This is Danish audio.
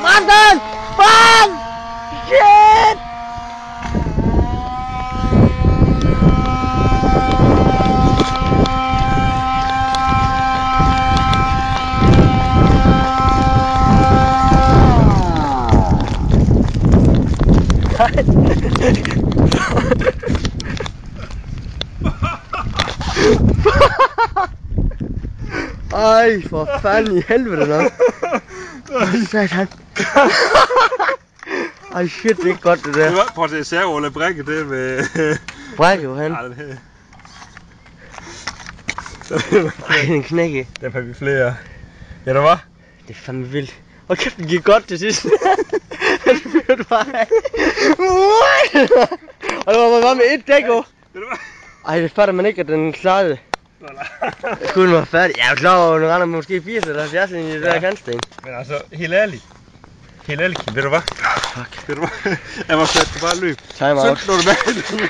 Bremsen! Brænd! Shit! Ej, for fanden i helvede nok. Satan. Ej shit, det er ikke godt det der. Prøv at se servo brække det med... Brække jo han. Ej, den her. Ej, den knække. Der får vi flere. Ja, der var. Det er fandme vildt. Og kæft, den gik godt til sidst. Den fyrte bare af. Og det var bare med et dæk jo. Ej, det fatter man ikke, at den klarede det. Kun var færdig. Jeg er jo klar over, at den render måske 80 eller 70 ind i det der kantsten. Men altså, helt ærligt. Helt ærligt, Kim, ved du hvad? Fuck. Ved du hvad? Jeg var slet bare løb. Time out. Så slår du bag.